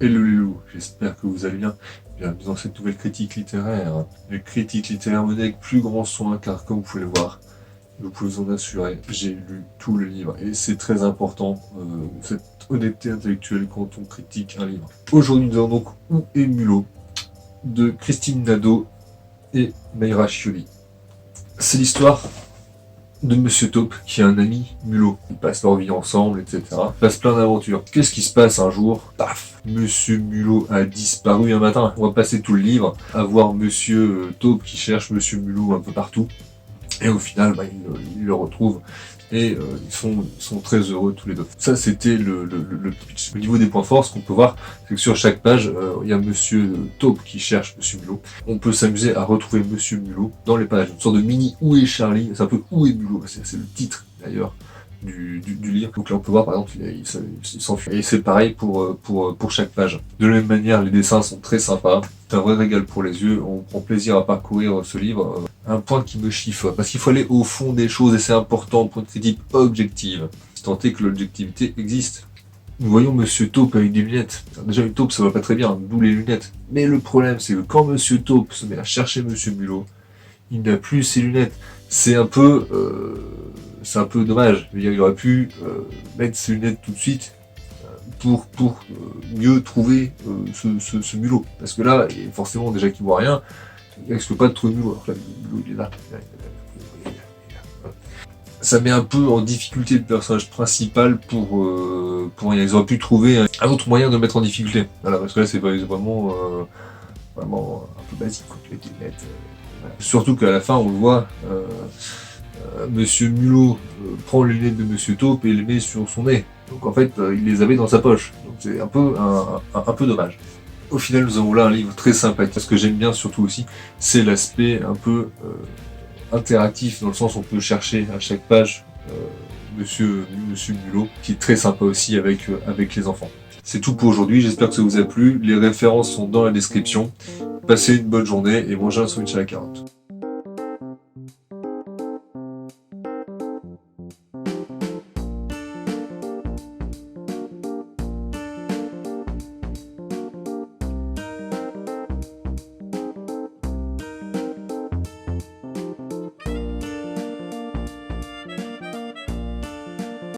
Hello les loups, j'espère que vous allez bien. Bienvenue dans cette nouvelle critique littéraire. Une critique littéraire menée avec plus grand soin car comme vous pouvez le voir, vous pouvez vous en assurer, j'ai lu tout le livre et c'est très important, cette honnêteté intellectuelle quand on critique un livre. Aujourd'hui nous avons donc Où est Mulot de Christine Nadeau et Mayra Scioli. C'est l'histoire de Monsieur Taupe, qui est un ami Mulot. Ils passent leur vie ensemble, etc. Ils passent plein d'aventures. Qu'est-ce qui se passe un jour? Paf! Monsieur Mulot a disparu un matin. On va passer tout le livre à voir Monsieur Taupe qui cherche Monsieur Mulot un peu partout. Et au final, ils le retrouvent. Et ils sont très heureux tous les deux. Ça, c'était le pitch. Au niveau des points forts, ce qu'on peut voir, c'est que sur chaque page, il y a Monsieur Taupe qui cherche Monsieur Mulot. On peut s'amuser à retrouver Monsieur Mulot dans les pages. Une sorte de mini Où est Charlie? C'est un peu Où est Mulot? C'est le titre, d'ailleurs, du livre. Donc là, on peut voir, par exemple, il s'enfuit. Et c'est pareil pour chaque page. De la même manière, les dessins sont très sympas. C'est un vrai régal pour les yeux. On prend plaisir à parcourir ce livre. Un point qui me chiffonne, parce qu'il faut aller au fond des choses et c'est important pour une critique objective. C'est tant est que l'objectivité existe. Nous voyons Monsieur Taupe avec des lunettes. Alors déjà une taupe ça va pas très bien, d'où les lunettes. Mais le problème c'est que quand Monsieur Taupe se met à chercher Monsieur Mulot, il n'a plus ses lunettes. C'est un peu dommage. Je veux dire, il aurait pu mettre ses lunettes tout de suite pour mieux trouver ce Mulot. Parce que là, forcément déjà qu'il voit rien, il risque pas de trouver Mulot. Alors là, Mulot, il est là. Ça met un peu en difficulté le personnage principal pour rien. Ils auraient pu trouver un autre moyen de le mettre en difficulté. Voilà, parce que là, c'est vraiment un peu basique, quoi, avec les lunettes. Voilà. Surtout qu'à la fin, on le voit, Monsieur Mulot prend les lunettes de Monsieur Taupe et les met sur son nez. Donc en fait, il les avait dans sa poche. Donc c'est un peu dommage. Au final, nous avons là un livre très sympathique. Ce que j'aime bien surtout aussi, c'est l'aspect un peu interactif, dans le sens où on peut chercher à chaque page Monsieur Mulot, qui est très sympa aussi avec les enfants. C'est tout pour aujourd'hui, j'espère que ça vous a plu. Les références sont dans la description. Passez une bonne journée et mangez un sandwich à la carotte.